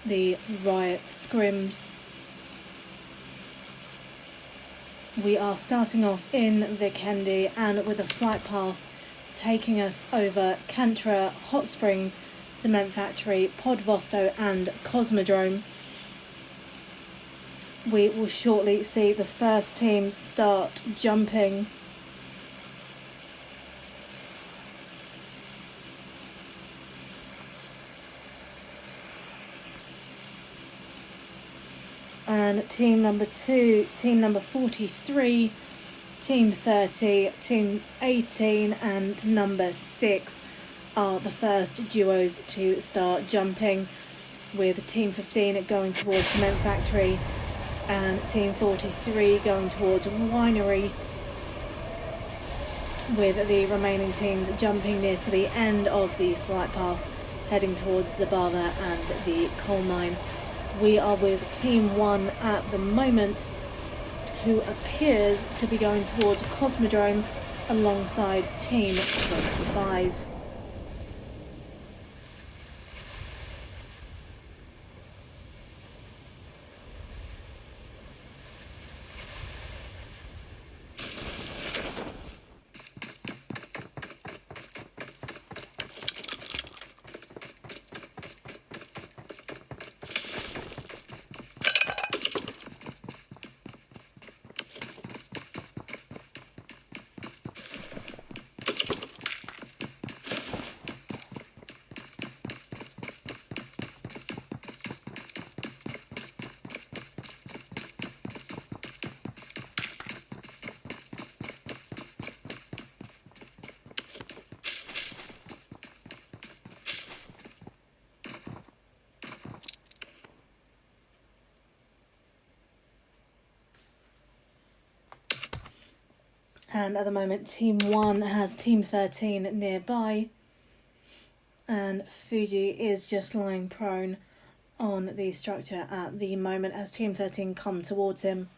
the Riot Scrims. We are starting off in Vikendi and with a flight path taking us over Kantra, Hot Springs, Cement Factory, Podvosto and Cosmodrome. We will shortly see the first team start jumping. And team number 2, team number 43, team 30, team 18 and number 6 are the first duos to start jumping, with team 15 going towards Cement Factory and team 43 going towards Winery, with the remaining teams jumping near to the end of the flight path heading towards Zabava and the coal mine. We are with team 1 at the moment, who appears to be going towards Cosmodrome alongside team 25. And at the moment, team 1 has team 13 nearby, and Fuji is just lying prone on the structure at the moment as team 13 come towards him.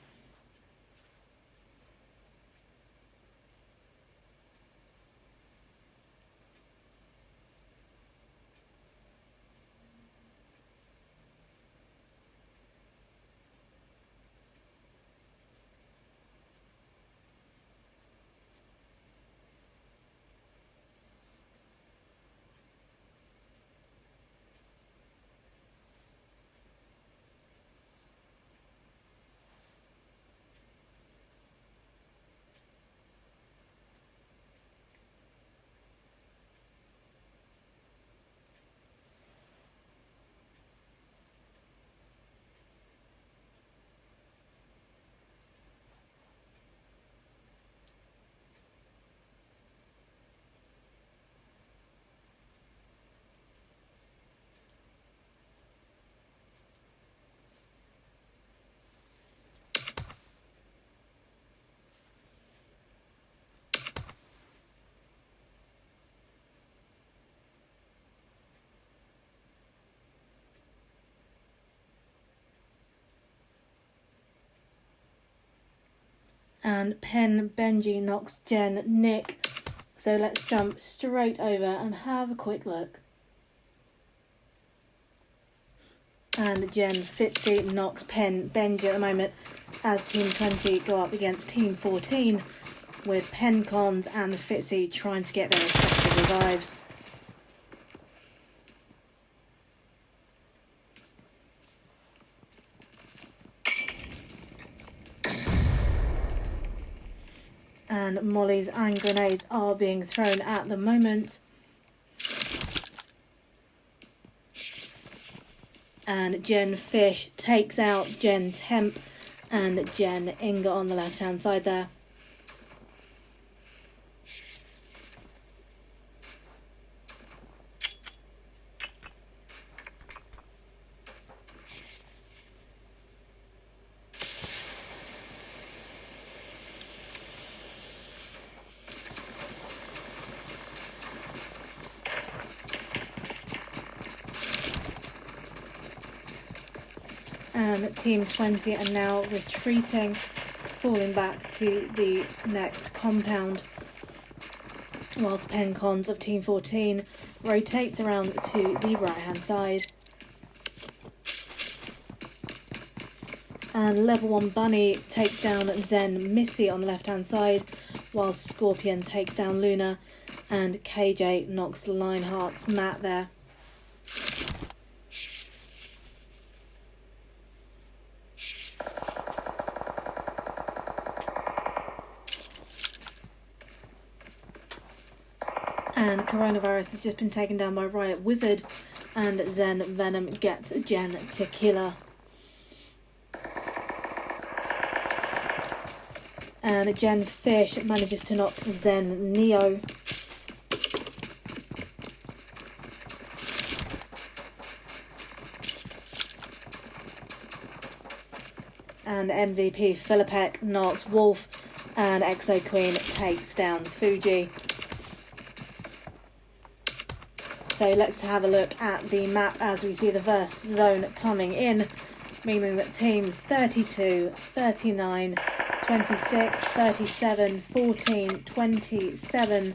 And Pen, Benji, Nox, Jen, Nick. So let's jump straight over and have a quick look. And Jen, Fitzy, Nox, Pen, Benji at the moment as team 20 go up against team 14, with Pen, Cons and Fitzy trying to get their respective revives. And mollies and grenades are being thrown at the moment. And Jen Fish takes out Jen Temp and Jen Inga on the left hand side there. And Team 20 are now retreating, falling back to the next compound, whilst Pencons of Team 14 rotates around to the right hand side. And level 1 Bunny takes down Zen Missy on the left hand side, while Scorpion takes down Luna, and KJ knocks Lionheart's Matt there. And Coronavirus has just been taken down by Riot Wizard, and Zen Venom gets Jen Tequila. And Jen Fish manages to knock Zen Neo. And MVP Philippek knocks Wolf, and Exo Queen takes down Fuji. So let's have a look at the map as we see the first zone coming in, meaning that teams 32, 39, 26, 37, 14, 27,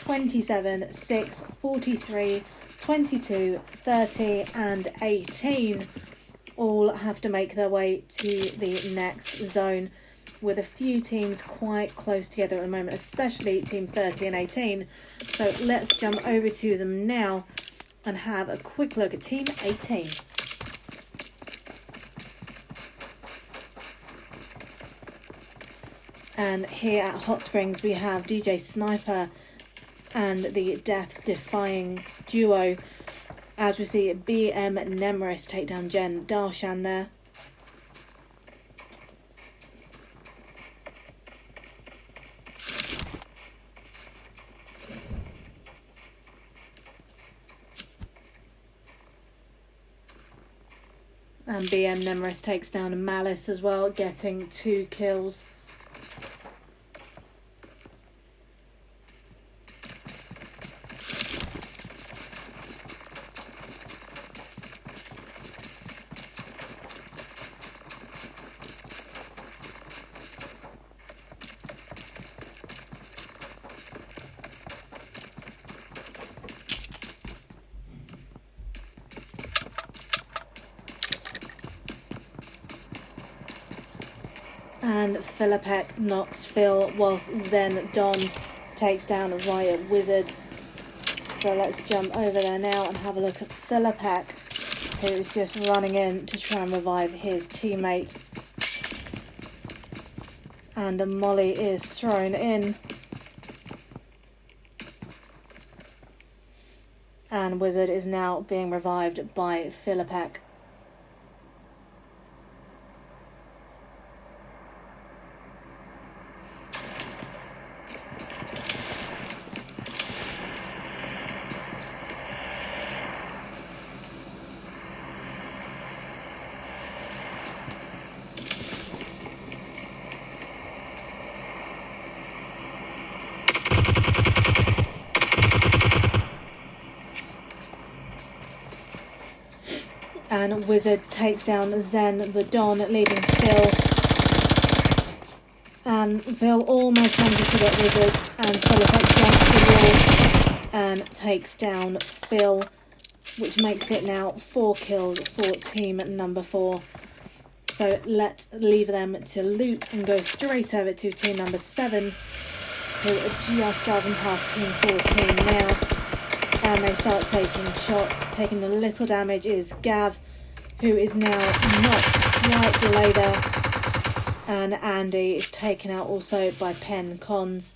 27, 6, 43, 22, 30 and 18 all have to make their way to the next zone, with a few teams quite close together at the moment, especially team 30 and 18. So let's jump over to them now and have a quick look at team 18. And here at Hot Springs we have DJ Sniper and the Death Defying duo, as we see BM Nemris take down Jen Darshan there. And BM Nemris takes down Malice as well, getting 2 kills. And Philippek knocks Phil, whilst Zen Don takes down Riot Wizard. So let's jump over there now and have a look at Philippek, who is just running in to try and revive his teammate. And a molly is thrown in. And Wizard is now being revived by Philippek. And Wizard takes down Zen the Don, leaving Phil. And Phil almost manages to get Wizard, and Philippek jumps the wall and takes down Phil, which makes it now 4 kills for team number 4. So let's leave them to loot and go straight over to team number 7, who are just driving past team 14 now. And they start taking shots. Taking a little damage is Gav, who is now knocked, slight delay there. And Andy is taken out also by Pen Cons.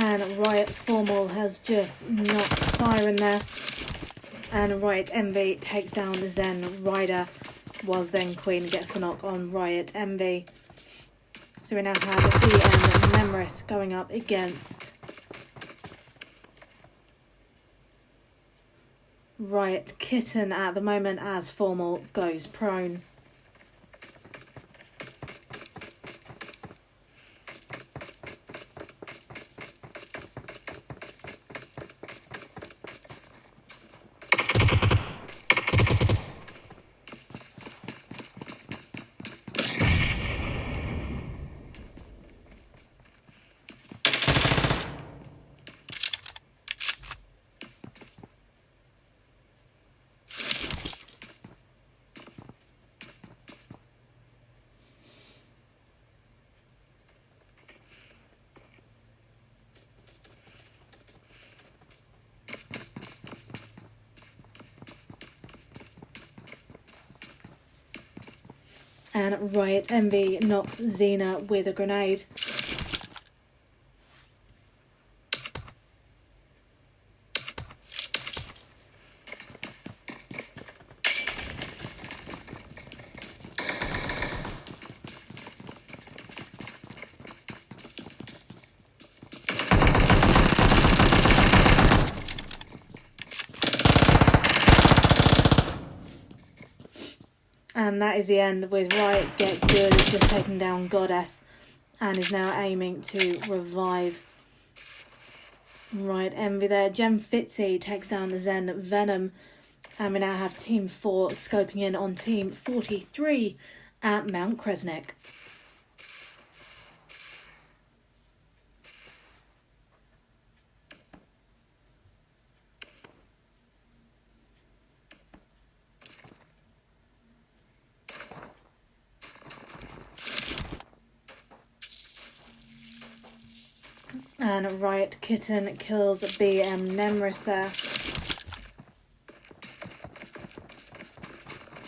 And Riot Formal has just knocked Siren there. And Riot Envy takes down the Zen Rider, while Zen Queen gets the knock on Riot Envy. So we now have BM Nemris going up against Riot Kitten at the moment as Formal goes prone. And Riot Envy knocks Xena with a grenade. And that is the end, with Riot Get Good has just taken down Goddess and is now aiming to revive Riot Envy there. Gem Fitzy takes down the Zen Venom, and we now have Team 4 scoping in on Team 43 at Mount Kresnik. And Riot Kitten kills BM Nemris there.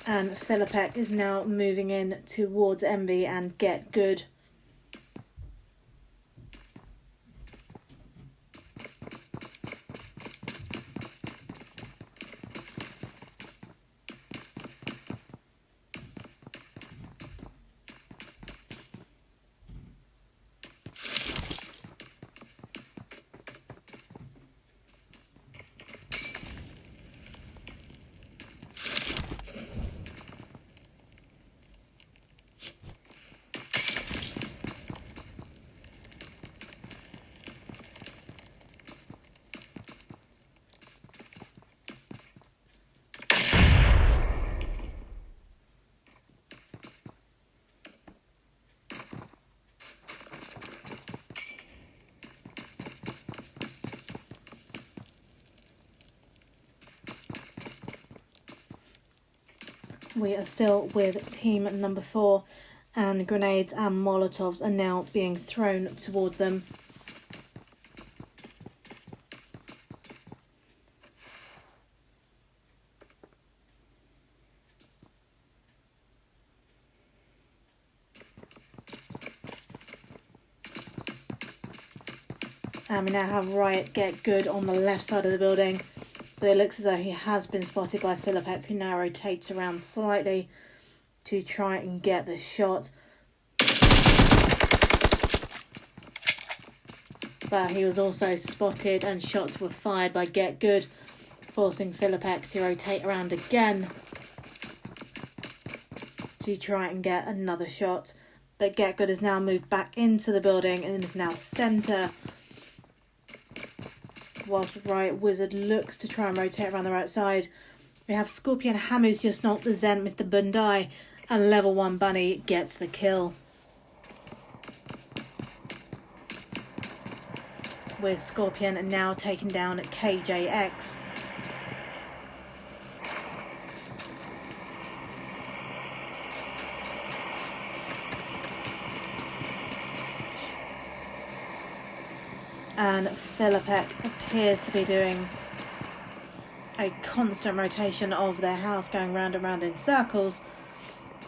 And Philippek is now moving in towards Envy and Get Good. We are still with team number 4, and grenades and molotovs are now being thrown toward them. And we now have Riot Get Good on the left side of the building. But it looks as though he has been spotted by Philippek, who now rotates around slightly to try and get the shot. But he was also spotted and shots were fired by Get Good, forcing Philippek to rotate around again to try and get another shot. But Get Good has now moved back into the building and is now centre, whilst Riot Wizard looks to try and rotate around the right side. We have Scorpion Hammers just knocked the Zen Mr. Bundai, and level 1 Bunny gets the kill. With Scorpion now taking down KJX. And Philippek appears to be doing a constant rotation of their house, going round and round in circles,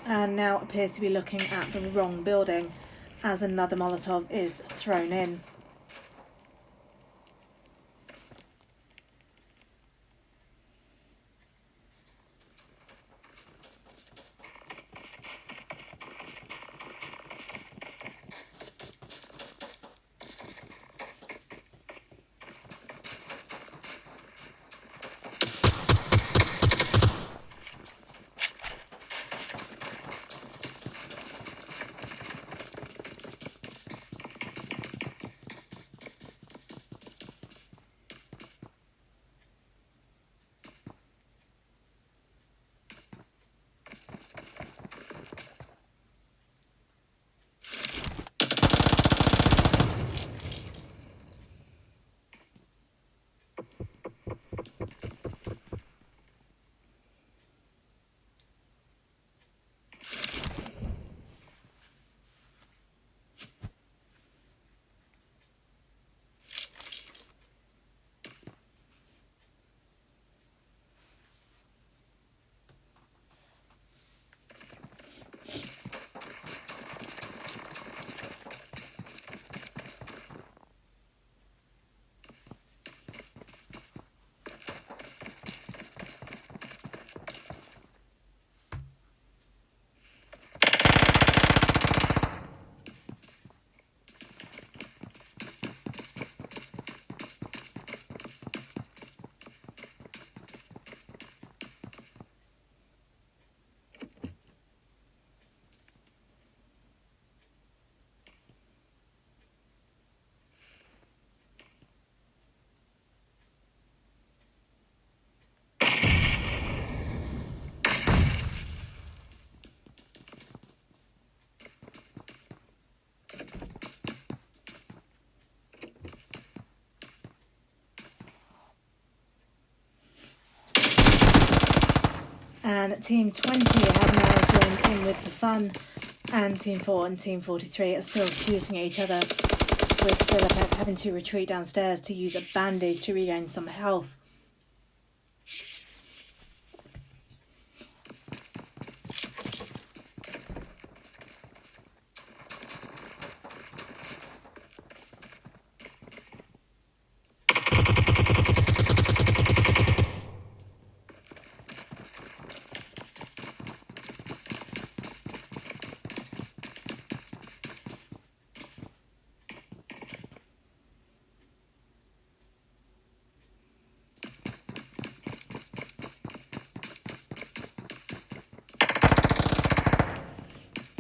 and now appears to be looking at the wrong building as another Molotov is thrown in. And Team 20 have now joined in with the fun, and Team 4 and Team 43 are still shooting at each other, with Philip having to retreat downstairs to use a bandage to regain some health.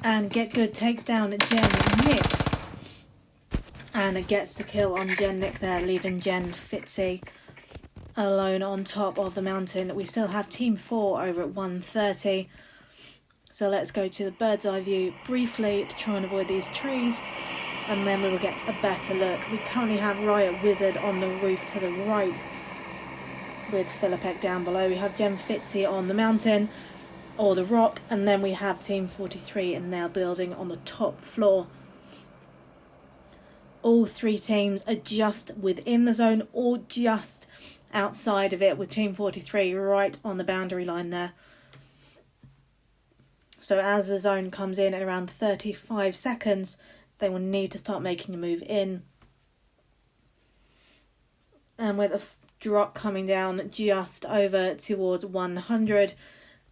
And Get Good takes down Jen Nick. And it gets the kill on Jen Nick there, leaving Jen Fitzy alone on top of the mountain. We still have Team 4 over at 130. So let's go to the bird's eye view briefly to try and avoid these trees. And then we will get a better look. We currently have Riot Wizard on the roof to the right, with Philipek down below. We have Jen Fitzy on the mountain, or the rock, and then we have Team 43 in their building on the top floor. All three teams are just within the zone or just outside of it, with Team 43 right on the boundary line there. So as the zone comes in at around 35 seconds, they will need to start making a move in. And with a drop coming down just over towards 100,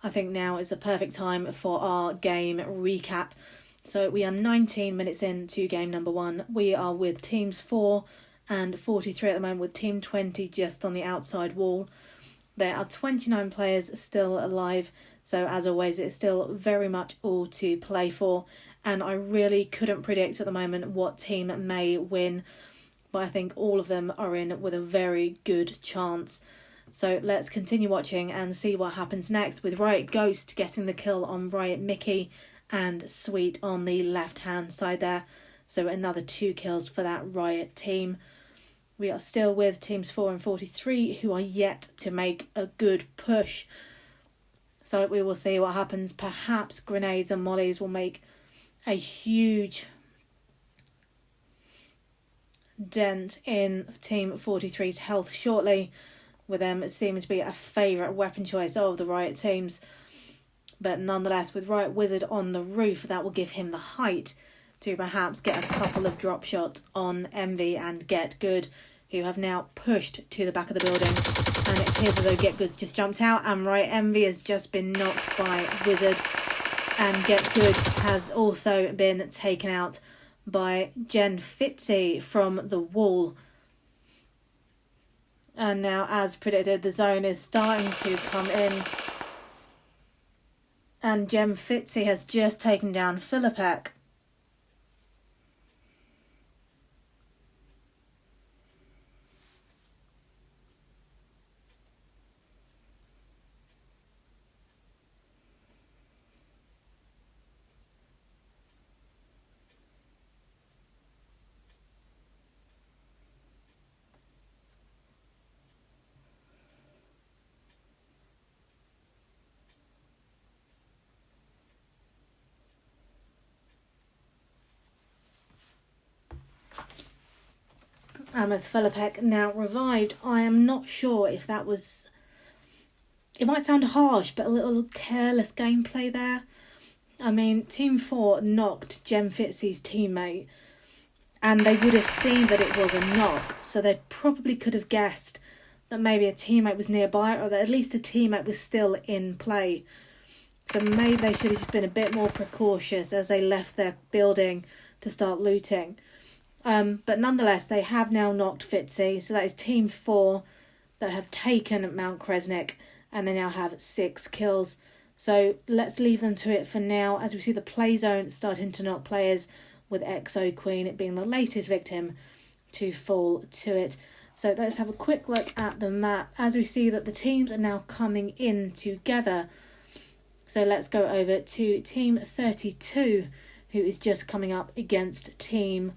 I think now is the perfect time for our game recap. So we are 19 minutes into game number 1. We are with teams 4 and 43 at the moment, with team 20 just on the outside wall. There are 29 players still alive, so as always it's still very much all to play for, and I really couldn't predict at the moment what team may win, but I think all of them are in with a very good chance. So let's continue watching and see what happens next, with Riot Ghost getting the kill on Riot Mickey and Sweet on the left hand side there. So another 2 kills for that Riot team. We are still with teams 4 and 43 who are yet to make a good push. So we will see what happens. Perhaps grenades and mollies will make a huge dent in team 43's health shortly, with them seeming to be a favourite weapon choice of the Riot teams. But nonetheless, with Riot Wizard on the roof, that will give him the height to perhaps get a couple of drop shots on Envy and Get Good, who have now pushed to the back of the building. And it appears as though Get Good's just jumped out, and Riot Envy has just been knocked by Wizard. And Get Good has also been taken out by Jen Fitzy from the wall. And now, as predicted, the zone is starting to come in. And Jen Fitzy has just taken down Philipek. And with Philipek now revived, I am not sure if that was... It might sound harsh, but a little careless gameplay there. I mean, Team 4 knocked Jen Fitzy's teammate, and they would have seen that it was a knock, so they probably could have guessed that maybe a teammate was nearby, or that at least a teammate was still in play. So maybe they should have just been a bit more precautious as they left their building to start looting. But nonetheless, they have now knocked Fitzy, so that is Team 4 that have taken Mount Kresnik, and they now have 6 kills. So let's leave them to it for now, as we see the play zone starting to knock players, with Exo Queen being the latest victim to fall to it. So let's have a quick look at the map, as we see that the teams are now coming in together. So let's go over to Team 32, who is just coming up against Team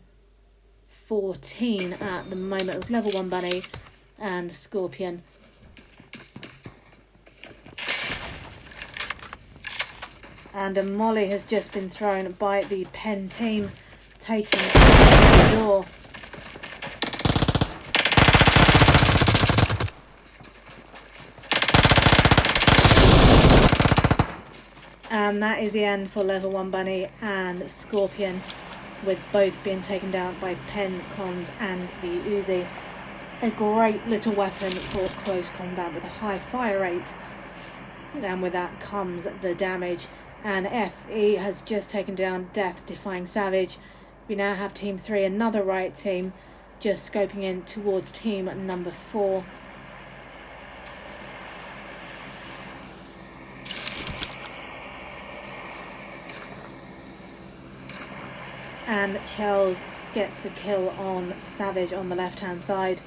14 at the moment, with Level 1 Bunny and Scorpion. And a molly has just been thrown by the Penn team, taking the door. And that is the end for Level 1 Bunny and Scorpion, with both being taken down by Penn Cons and the Uzi. A great little weapon for close combat with a high fire rate. And with that comes the damage. And FE has just taken down Death Defying Savage. We now have Team 3, another Riot team, just scoping in towards team number 4. And Chels gets the kill on Savage on the left hand side.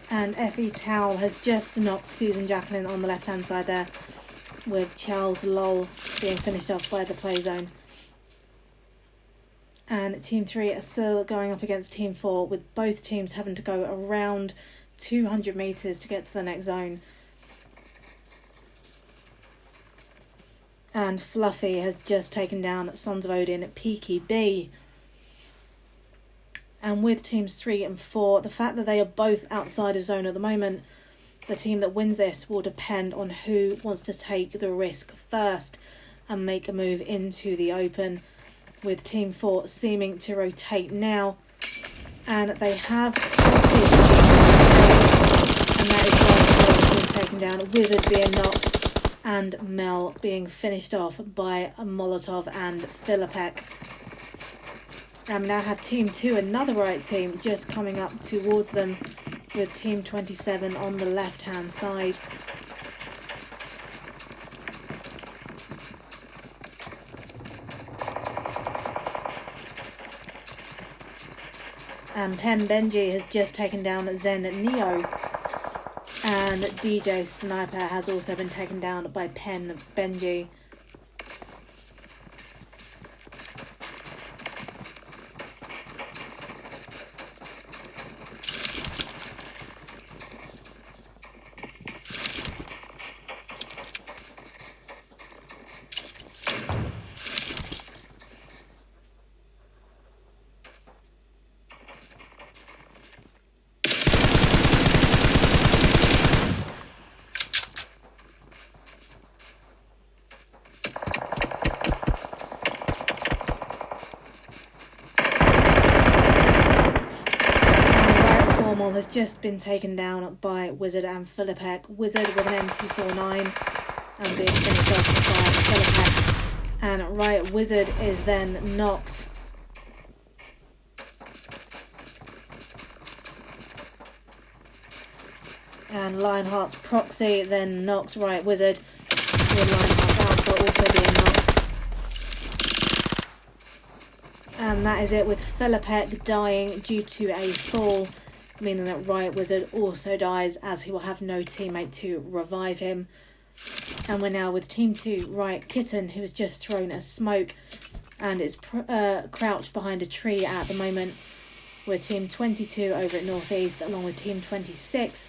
And FE Towel has just knocked Susan Jacqueline on the left hand side there, with Charles Lowell being finished off by the play zone. And Team 3 are still going up against Team 4, with both teams having to go around 200 metres to get to the next zone. And Fluffy has just taken down Sons of Odin at Peaky B. And with teams 3 and 4, the fact that they are both outside of zone at the moment, the team that wins this will depend on who wants to take the risk first and make a move into the open, with Team 4 seeming to rotate now. And they have and that is why being taken down, Wizard being knocked, and Mel being finished off by a Molotov and Philipek. And we now have Team 2, another Riot team, just coming up towards them, with Team 27 on the left-hand side. And Pen Benji has just taken down Zen Neo. And DJ Sniper has also been taken down by Pen Benji. Has just been taken down by Wizard and Philipek. Wizard with an M249 and being finished off by Philipek. And Riot Wizard is then knocked. And Lionheart's Proxy then knocked Riot Wizard, with Lionheart's Alpha also being knocked. And that is it, with Philipek dying due to a fall, meaning that Riot Wizard also dies, as he will have no teammate to revive him. And we're now with Team 2, Riot Kitten, who has just thrown a smoke and is crouched behind a tree at the moment, with Team 22 over at Northeast, along with Team 26,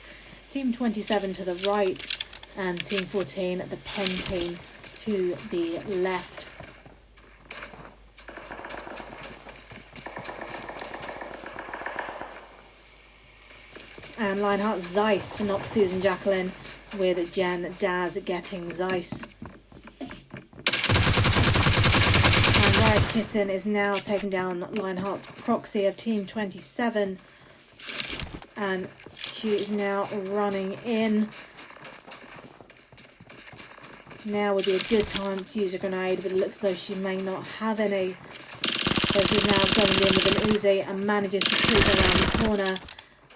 Team 27 to the right, and Team 14, the Penn team, to the left. And Lionheart Zeiss knocks Susan Jacqueline, with Jen Daz getting Zeiss. And Riot Kitten is now taking down Lionheart's Proxy of Team 27. And she is now running in. Now would be a good time to use a grenade, but it looks as though she may not have any. So she's now going in with an Uzi and manages to creep around the corner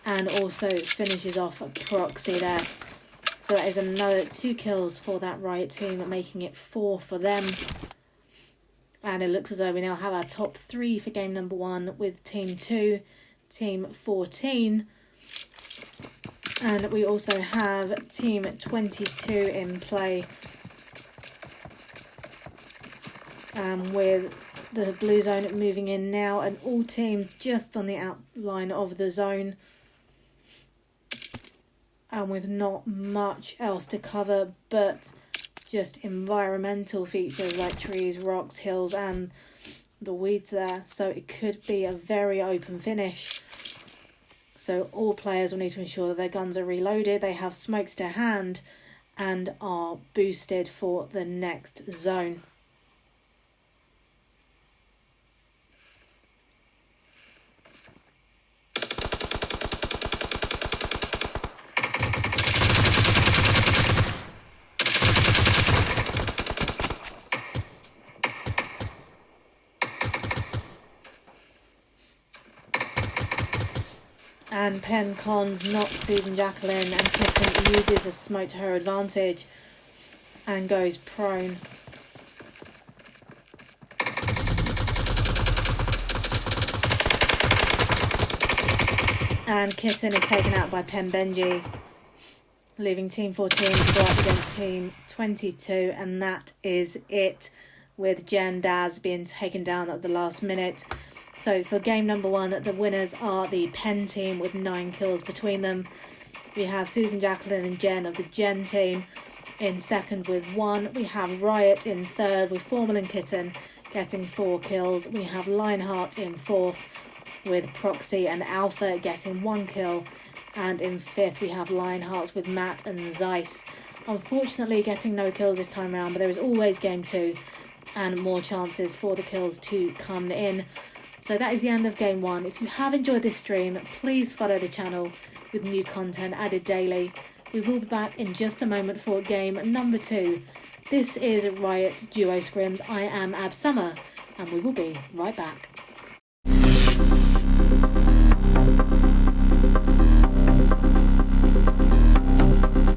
and also finishes off a proxy there. So that is another 2 kills for that Riot team, making it 4 for them. And it looks as though we now have our top 3 for game number 1 with Team 2, Team 14. And we also have Team 22 in play. With the blue zone moving in now, and all teams just on the outline of the zone, and with not much else to cover but just environmental features like trees, rocks, hills and the weeds there. So it could be a very open finish. So all players will need to ensure that their guns are reloaded, they have smokes to hand and are boosted for the next zone. And Pen cons not Susan Jacqueline, and Kitten uses a smoke to her advantage and goes prone. And Kitten is taken out by Pen Benji, leaving Team 14 to go up against Team 22, and that is it, with Jen Daz being taken down at the last minute. So for game number 1, the winners are the Pen team with 9 kills between them. We have Susan Jacqueline and Jen of the Jen team in second with 1. We have Riot in third with Formal and Kitten getting 4 kills. We have Lionheart in fourth with Proxy and Alpha getting 1 kill. And in fifth we have Lionheart with Matt and Zeiss. Unfortunately getting no kills this time around, but there is always game 2 and more chances for the kills to come in. So that is the end of game 1. If you have enjoyed this stream, please follow the channel with new content added daily. We will be back in just a moment for game number 2. This is Riot Duo Scrims. I am Ab Summer, and we will be right back.